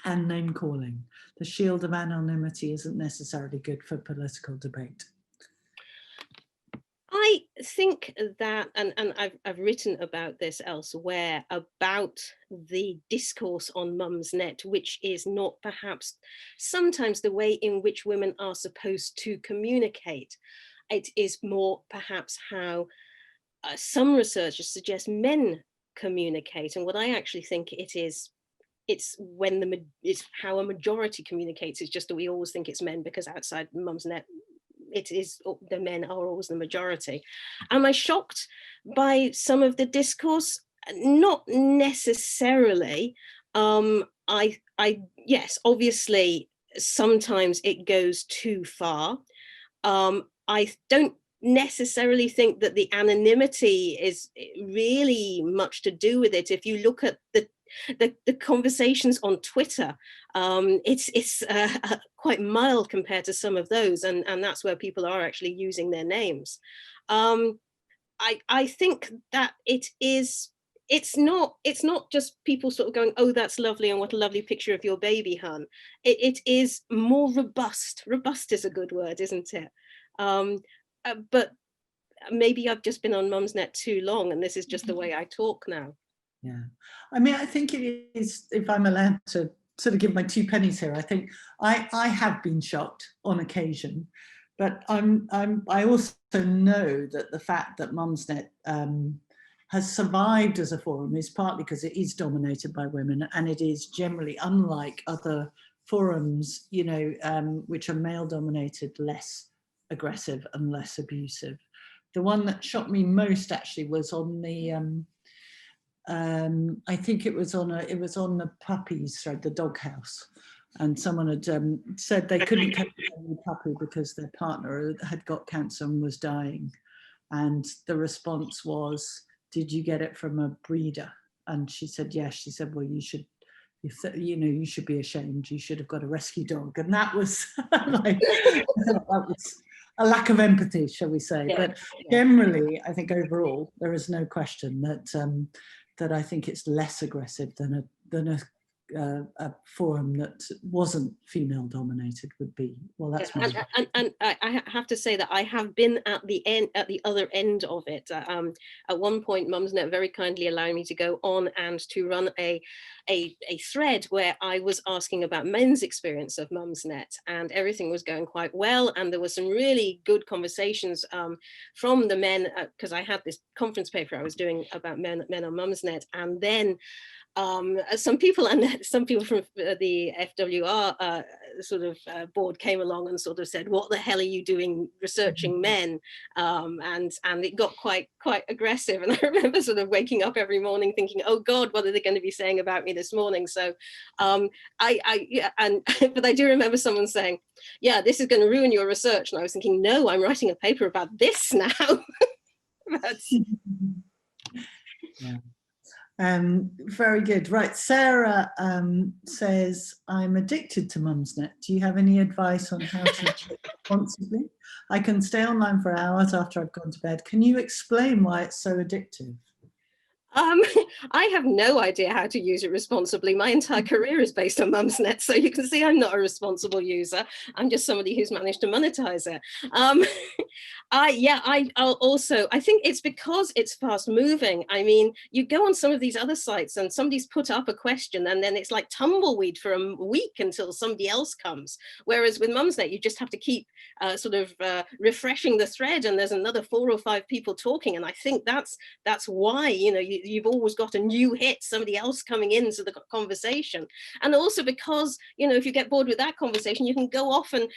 and name calling. The shield of anonymity isn't necessarily good for political debate. I think that, and I've written about this elsewhere, about the discourse on Mumsnet, which is not perhaps sometimes the way in which women are supposed to communicate. It is more perhaps how some researchers suggest men communicate. And what I actually think it's how a majority communicates. It's just that we always think it's men, because outside Mumsnet, it is, the men are always the majority. Am I shocked by some of the discourse? Not necessarily. Yes, obviously sometimes it goes too far. I don't necessarily think that the anonymity is really much to do with it. If you look at the conversations on Twitter, it's quite mild compared to some of those, and that's where people are actually using their names. I think that it's not just people sort of going, oh, that's lovely and what a lovely picture of your baby, hun. It is more robust. Robust is a good word, isn't it? But maybe I've just been on Mumsnet too long and this is just the way I talk now. Yeah, I mean, I think it is, if I'm allowed to sort of give my 2 pennies here, I think I have been shocked on occasion, but I also know that the fact that Mumsnet has survived as a forum is partly because it is dominated by women, and it is generally, unlike other forums, you know, which are male dominated, less aggressive and less abusive. The one that shocked me most actually was on the I think it was on the puppies thread, the doghouse, and someone had said they couldn't take the puppy because their partner had got cancer and was dying, and the response was, did you get it from a breeder? And she said yes. She said, well, you should be ashamed, you should have got a rescue dog. And that was like, that was a lack of empathy, shall we say. Yeah. But generally, I think overall, there is no question that that I think it's less aggressive than a a forum that wasn't female dominated would be. Well, that's and I have to say that I have been at the other end of it. At one point, Mumsnet very kindly allowed me to go on and to run a thread where I was asking about men's experience of Mumsnet, and everything was going quite well. And there were some really good conversations from the men, because I had this conference paper I was doing about men on Mumsnet, and then some people from the FWR board came along and sort of said, "What the hell are you doing researching men?" And it got quite aggressive. And I remember sort of waking up every morning thinking, "Oh God, what are they going to be saying about me this morning?" So but I do remember someone saying, "Yeah, this is going to ruin your research." And I was thinking, "No, I'm writing a paper about this now." Yeah. Very good. Right, Sarah says, "I'm addicted to Mumsnet. Do you have any advice on how to use it responsibly? I can stay online for hours after I've gone to bed. Can you explain why it's so addictive?" I have no idea how to use it responsibly. My entire career is based on Mumsnet, so you can see I'm not a responsible user. I'm just somebody who's managed to monetize it. I think it's because it's fast moving. I mean, you go on some of these other sites and somebody's put up a question and then it's like tumbleweed for a week until somebody else comes. Whereas with Mumsnet, you just have to keep refreshing the thread, and there's another 4 or 5 people talking. And I think that's why, you've always got a new hit, somebody else coming into the conversation. And also because, if you get bored with that conversation, you can go off and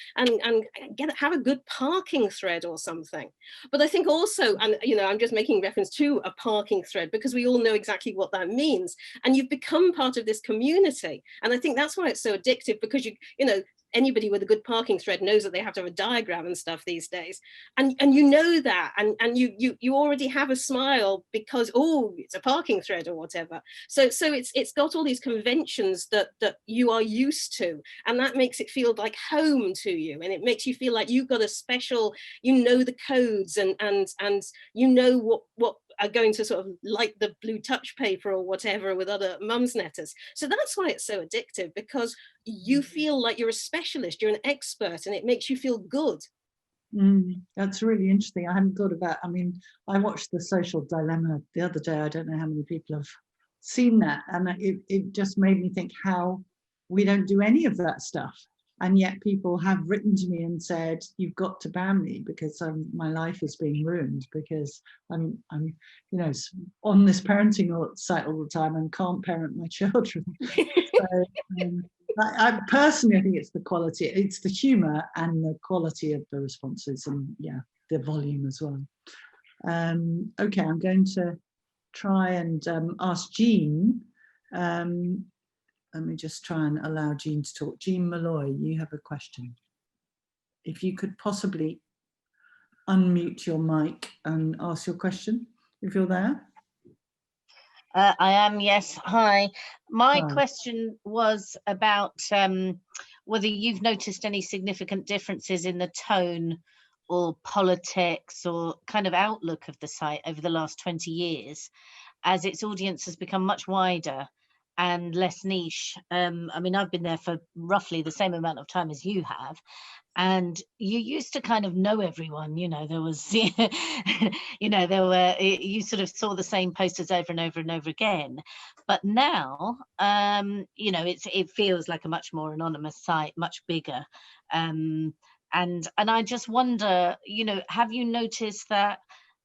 have a good parking thread or something. But I think also, and I'm just making reference to a parking thread because we all know exactly what that means. And you've become part of this community. And I think that's why it's so addictive, because anybody with a good parking thread knows that they have to have a diagram and stuff these days, and you know that, and you already have a smile because, oh, it's a parking thread or whatever. So it's got all these conventions that you are used to, and that makes it feel like home to you, and it makes you feel like you've got a special, the codes, and what are going to sort of like the blue touch paper or whatever with other Mumsnetters. So that's why it's so addictive, because you feel like you're a specialist, you're an expert, and it makes you feel good. That's really interesting. I hadn't thought about, I watched The Social Dilemma the other day. I don't know how many people have seen that. And it just made me think how we don't do any of that stuff. And yet people have written to me and said, "You've got to ban me because my life is being ruined because I'm on this parenting site all the time and can't parent my children." So, I personally think it's the quality, it's the humour and the quality of the responses, and the volume as well. Okay, I'm going to try and ask Jean. Let me just try and allow Jean to talk. Jean Malloy, you have a question. If you could possibly unmute your mic and ask your question, if you're there. I am, yes. Hi. My question was about whether you've noticed any significant differences in the tone or politics or kind of outlook of the site over the last 20 years, as its audience has become much wider and less niche. I've been there for roughly the same amount of time as you have, and you used to kind of know everyone. There was, you sort of saw the same posters over and over and over again. But now, it feels like a much more anonymous site, much bigger. And I just wonder, have you noticed that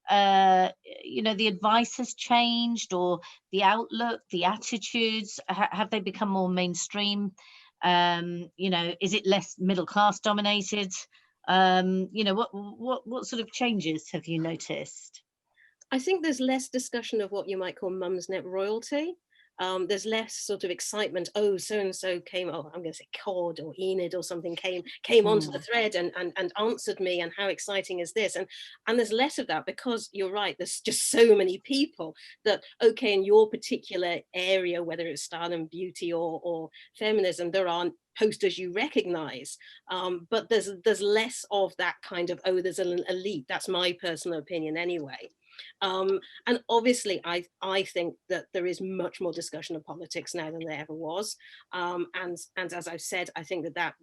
the advice has changed, or the outlook, the attitudes, have they become more mainstream? Is it less middle class dominated? What sort of changes have you noticed? I think there's less discussion of what you might call Mumsnet royalty. There's less sort of excitement. Oh, so and so came. Oh, I'm going to say Cod or Enid or something came onto the thread and answered me. And how exciting is this? And there's less of that, because you're right. There's just so many people that, okay, in your particular area, whether it's style and beauty or feminism, there aren't posters you recognize, but there's less of that kind of, oh, there's an elite. That's my personal opinion anyway. And obviously, I think that there is much more discussion of politics now than there ever was. And as I've said, I think that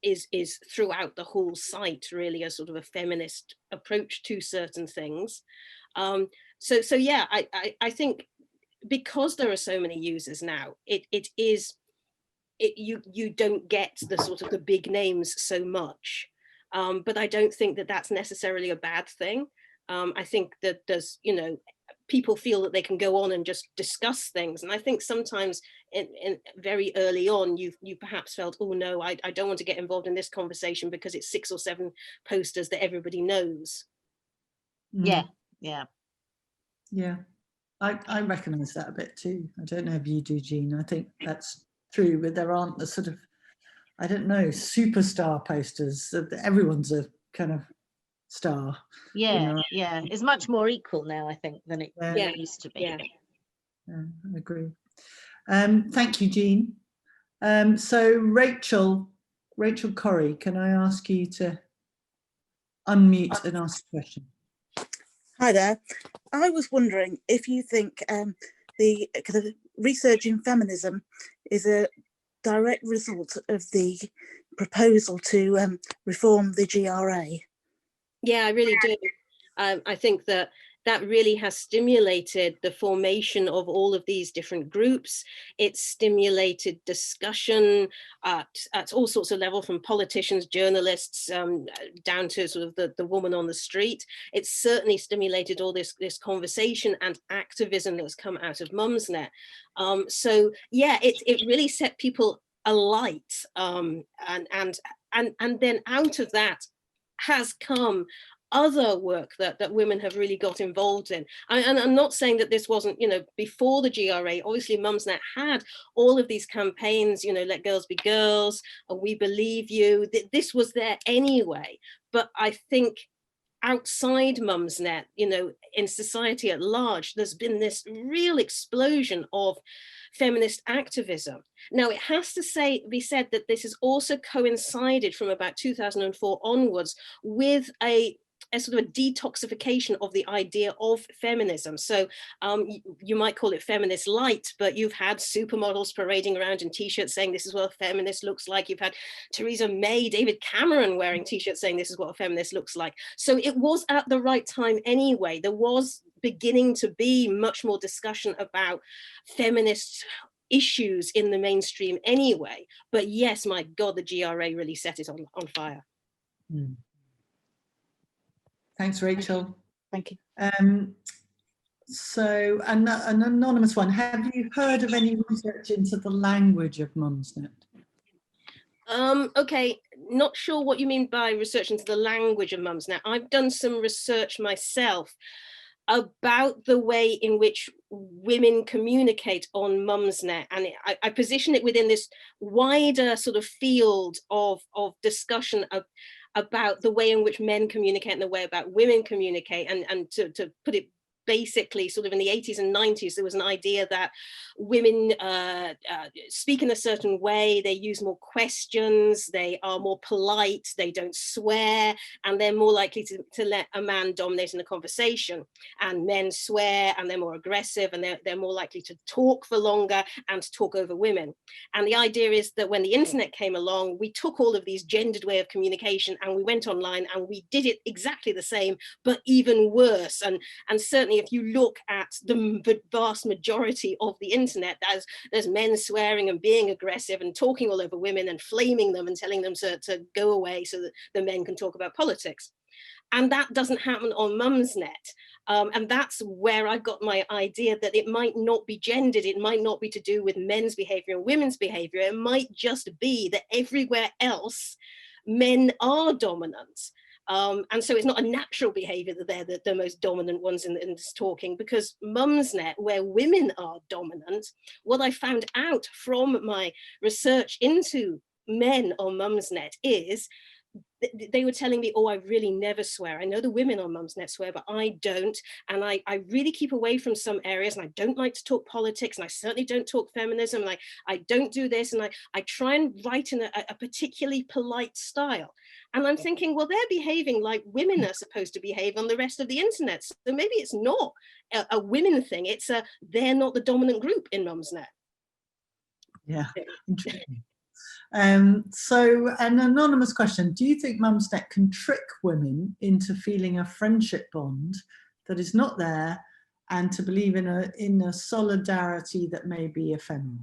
is throughout the whole site really a sort of a feminist approach to certain things. So yeah, I think because there are so many users now, you don't get the sort of the big names so much. But I don't think that that's necessarily a bad thing. I think that there's, people feel that they can go on and just discuss things. And I think sometimes in very early on, you perhaps felt, oh no, I don't want to get involved in this conversation because it's 6 or 7 posters that everybody knows. Yeah, yeah. I recognise that a bit too. I don't know if you do, Jean. I think that's true, but there aren't the sort of, I don't know, superstar posters. Everyone's a kind of star. yeah. It's much more equal now, I think, than it used to be. Yeah, I agree. Thank you, Jean. So Rachel Corrie, can I ask you to unmute and ask a question? Hi there. I was wondering if you think the kind of research in feminism is a direct result of the proposal to reform the GRA. Yeah, I really do. I think that really has stimulated the formation of all of these different groups. It's stimulated discussion at all sorts of levels, from politicians, journalists, down to sort of the woman on the street. It's certainly stimulated all this conversation and activism that's come out of Mumsnet. So yeah, it really set people alight, and then out of that has come other work that women have really got involved in. And I'm not saying that this wasn't, before the GRA. Obviously Mumsnet had all of these campaigns, Let Girls Be Girls, We Believe You. This was there anyway. But I think outside Mumsnet, in society at large, there's been this real explosion of feminist activism. Now, it has to be said that this has also coincided from about 2004 onwards with a sort of a detoxification of the idea of feminism. So you might call it feminist light, but you've had supermodels parading around in t-shirts saying this is what a feminist looks like. You've had Theresa May, David Cameron wearing t-shirts saying this is what a feminist looks like. So it was at the right time anyway. There was beginning to be much more discussion about feminist issues in the mainstream anyway. But yes, my God, the GRA really set it on fire. Thanks, Rachel. Thank you. So an anonymous one, have you heard of any research into the language of Mumsnet? Okay, not sure what you mean by research into the language of Mumsnet. I've done some research myself about the way in which women communicate on Mumsnet, and I position it within this wider sort of field of discussion about the way in which men communicate and the way about women communicate. And to put it basically, sort of in the 80s and 90s, there was an idea that women speak in a certain way, they use more questions, they are more polite, they don't swear, and they're more likely to let a man dominate in a conversation. And men swear and they're more aggressive, and they're more likely to talk for longer and to talk over women. And the idea is that when the internet came along, we took all of these gendered way of communication and we went online and we did it exactly the same, but even worse. And certainly if you look at the vast majority of the internet, there's men swearing and being aggressive and talking all over women and flaming them and telling them to go away so that the men can talk about politics. And that doesn't happen on Mumsnet. And that's where I got my idea that it might not be gendered, it might not be to do with men's behavior and women's behavior, it might just be that everywhere else men are dominant. And so it's not a natural behavior that they're the most dominant ones in this talking, because Mumsnet, where women are dominant, what I found out from my research into men on Mumsnet is they were telling me, oh, I really never swear. I know the women on Mumsnet swear, but I don't. And I really keep away from some areas, and I don't like to talk politics, and I certainly don't talk feminism, and I don't do this. And I try and write in a particularly polite style. And I'm thinking, well, they're behaving like women are supposed to behave on the rest of the internet. So maybe it's not a women thing. It's they're not the dominant group in Mumsnet. Yeah, interesting. So an anonymous question, do you think Mumsnet can trick women into feeling a friendship bond that is not there, and to believe in a solidarity that may be ephemeral?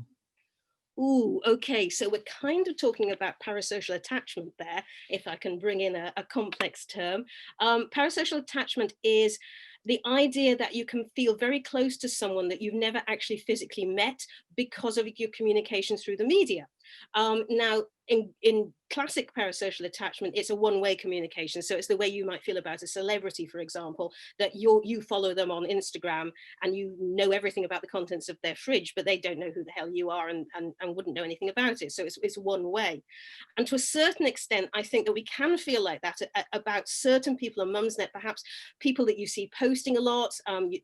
Ooh, okay, so we're kind of talking about parasocial attachment there, if I can bring in a complex term. Parasocial attachment is the idea that you can feel very close to someone that you've never actually physically met because of your communication through the media. Now, in classic parasocial attachment, it's a one-way communication. So it's the way you might feel about a celebrity, for example, that you follow them on Instagram and you know everything about the contents of their fridge, but they don't know who the hell you are and wouldn't know anything about it. So it's one way. And to a certain extent, I think that we can feel like that about certain people on Mumsnet, perhaps people that you see posting a lot,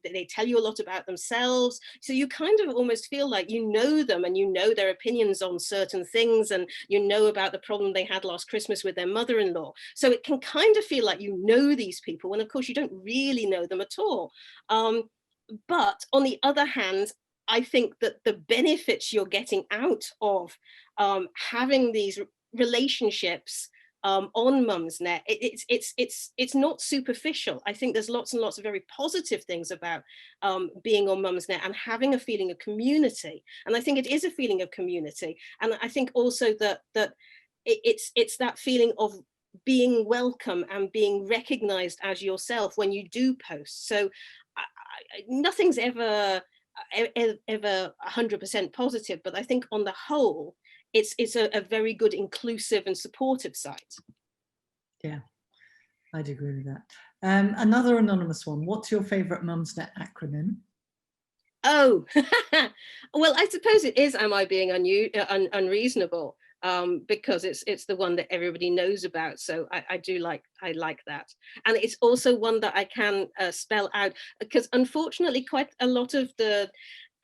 they tell you a lot about themselves. So you kind of almost feel like you know them and you know their opinions on certain things, and you know about the problem they had last Christmas with their mother-in-law. So it can kind of feel like you know these people when of course you don't really know them at all. But on the other hand, I think that the benefits you're getting out of having these relationships on Mumsnet, it's not superficial. I think there's lots and lots of very positive things about being on Mumsnet and having a feeling of community. And I think it is a feeling of community. And I think also that it's that feeling of being welcome and being recognized as yourself when you do post. So nothing's ever 100% positive, but I think on the whole, it's a very good inclusive and supportive site. Yeah, I'd agree with that. Another anonymous one, what's your favorite Mumsnet acronym? Oh, well, I suppose it is Am I Being Unreasonable? Because it's the one that everybody knows about. So I like that. And it's also one that I can spell out, because unfortunately quite a lot of the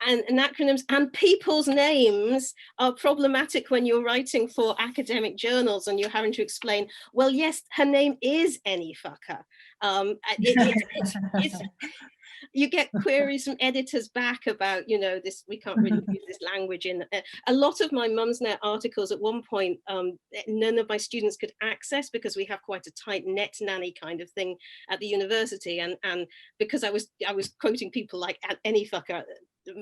acronyms and people's names are problematic when you're writing for academic journals and you're having to explain, well, yes, her name is Any Fucker. You get queries from editors back about, you know, this, we can't really use this language in. A lot of my Mumsnet articles at one point, none of my students could access because we have quite a tight net nanny kind of thing at the university. And because I was quoting people like Any Fucker,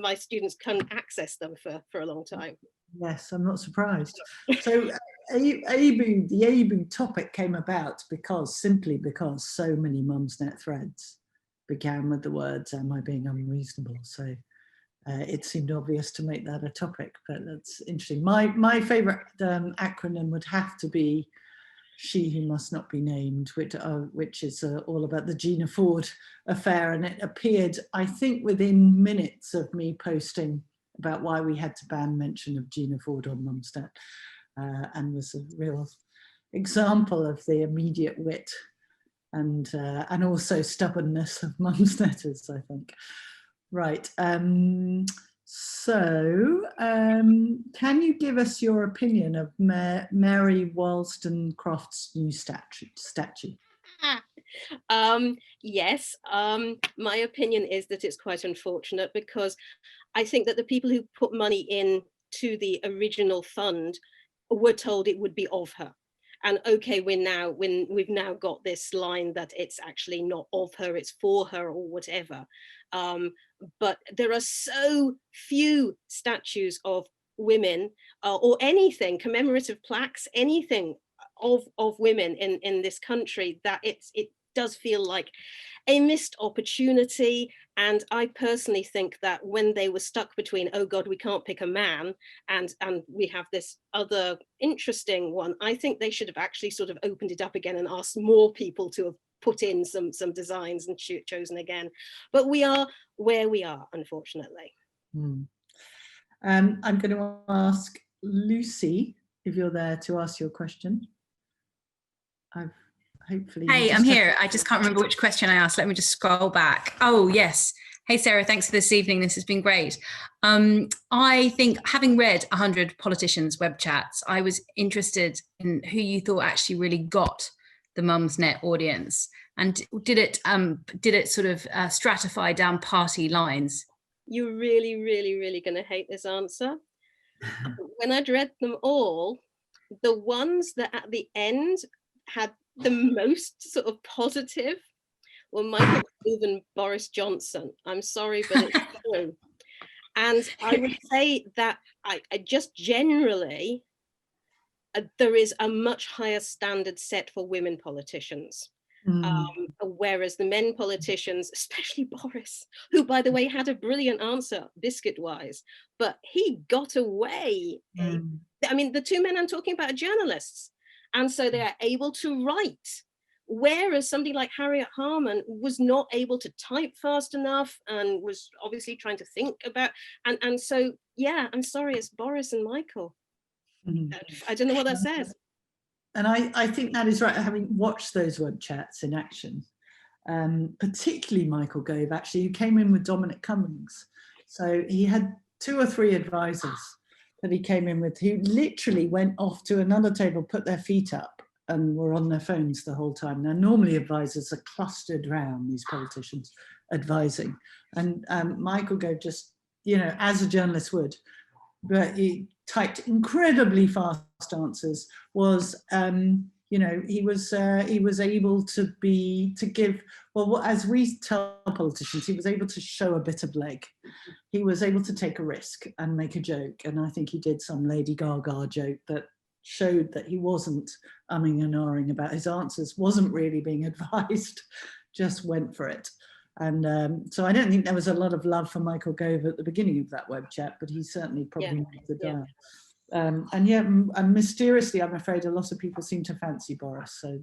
my students couldn't access them for a long time. Yes, I'm not surprised. So the ABU topic came about simply because so many Mumsnet threads began with the words, am I being unreasonable? So it seemed obvious to make that a topic, but that's interesting. My favorite acronym would have to be She Who Must Not Be Named, which is all about the Gina Ford affair. And it appeared, I think, within minutes of me posting about why we had to ban mention of Gina Ford on Mumsnet, and was a real example of the immediate wit and also stubbornness of Mumsnetters, I think. Right. So can you give us your opinion of Mary Wollstonecraft's new statue? Yes, my opinion is that it's quite unfortunate, because I think that the people who put money in to the original fund were told it would be of her. And okay, we've now got this line that it's actually not of her, it's for her or whatever. But there are so few statues of women or anything, commemorative plaques, anything of women in this country, that it does feel like a missed opportunity. And I personally think that when they were stuck between, oh God, we can't pick a man, and we have this other interesting one, I think they should have actually sort of opened it up again and asked more people to have put in some designs and chosen again. But we are where we are, unfortunately. I'm going to ask Lucy, if you're there, to ask your question. I've hopefully. Hey, I'm here. I just can't remember which question I asked. Let me just scroll back. Oh, yes. Hey, Sarah, thanks for this evening. This has been great. I think, having read 100 politicians' web chats, I was interested in who you thought actually really got the Mumsnet audience, and did it sort of stratify down party lines? You're really, really, really going to hate this answer. When I'd read them all, the ones that at the end had the most sort of positive were Michael Gove and Boris Johnson. I'm sorry, but it's true. And I would say that I just generally, there is a much higher standard set for women politicians. Whereas the men politicians, especially Boris, who, by the way, had a brilliant answer biscuit-wise, but he got away. I mean, the two men I'm talking about are journalists, and so they are able to write. Whereas somebody like Harriet Harman was not able to type fast enough and was obviously trying to think about, and so, yeah, I'm sorry, it's Boris and Michael. I don't know what that says. And I think that is right, having watched those web chats in action, particularly Michael Gove, actually, who came in with Dominic Cummings. So he had 2 or 3 advisors that he came in with, who literally went off to another table, put their feet up, and were on their phones the whole time. Now, normally advisors are clustered around these politicians advising. And Michael Gove just, you know, as a journalist would, but he typed incredibly fast answers, was, you know, he was able to give, well, as we tell politicians, he was able to show a bit of leg. He was able to take a risk and make a joke. And I think he did some Lady Gaga joke that showed that he wasn't umming and ahhing about his answers, wasn't really being advised, just went for it. And so I don't think there was a lot of love for Michael Gove at the beginning of that web chat, but he certainly probably moved the dial. And yeah, and mysteriously, I'm afraid a lot of people seem to fancy Boris. So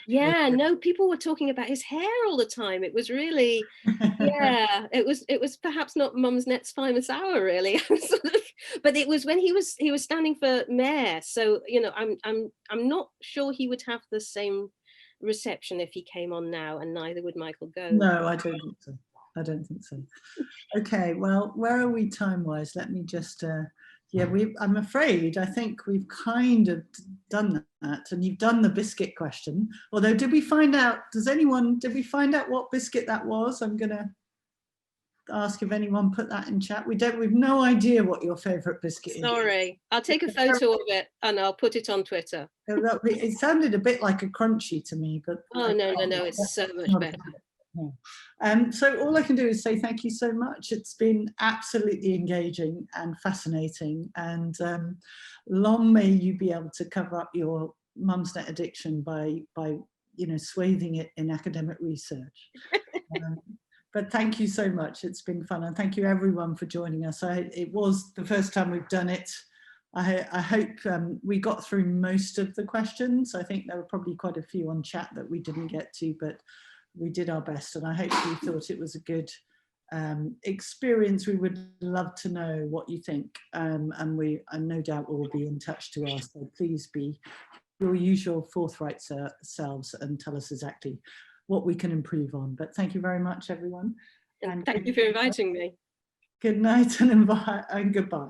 yeah, no, people were talking about his hair all the time. It was really, yeah, it was perhaps not Mumsnet's famous hour, really. But it was when he was standing for mayor. So, you know, I'm not sure he would have the same reception if he came on now, and neither would Michael Gove. No, I don't think so. I don't think so. Okay, well, where are we time-wise? Let me just, yeah, I'm afraid, I think we've kind of done that, and you've done the biscuit question. Although, did we find out what biscuit that was? I'm gonna ask if anyone put that in chat. We've no idea what your favorite biscuit is. Sorry, I'll take a photo of it and I'll put it on Twitter. It sounded a bit like a crunchy to me, but oh no, it's so much better. So all I can do is say thank you so much. It's been absolutely engaging and fascinating, and long may you be able to cover up your Mumsnet addiction by you know, swathing it in academic research. But thank you so much. It's been fun, and thank you everyone for joining us. It was the first time we've done it. I hope we got through most of the questions. I think there were probably quite a few on chat that we didn't get to, but we did our best, and I hope you thought it was a good experience. We would love to know what you think, and no doubt will be in touch to us. So please be your usual forthright selves and tell us exactly what we can improve on. But thank you very much, everyone. And thank you for inviting me. Good night and goodbye.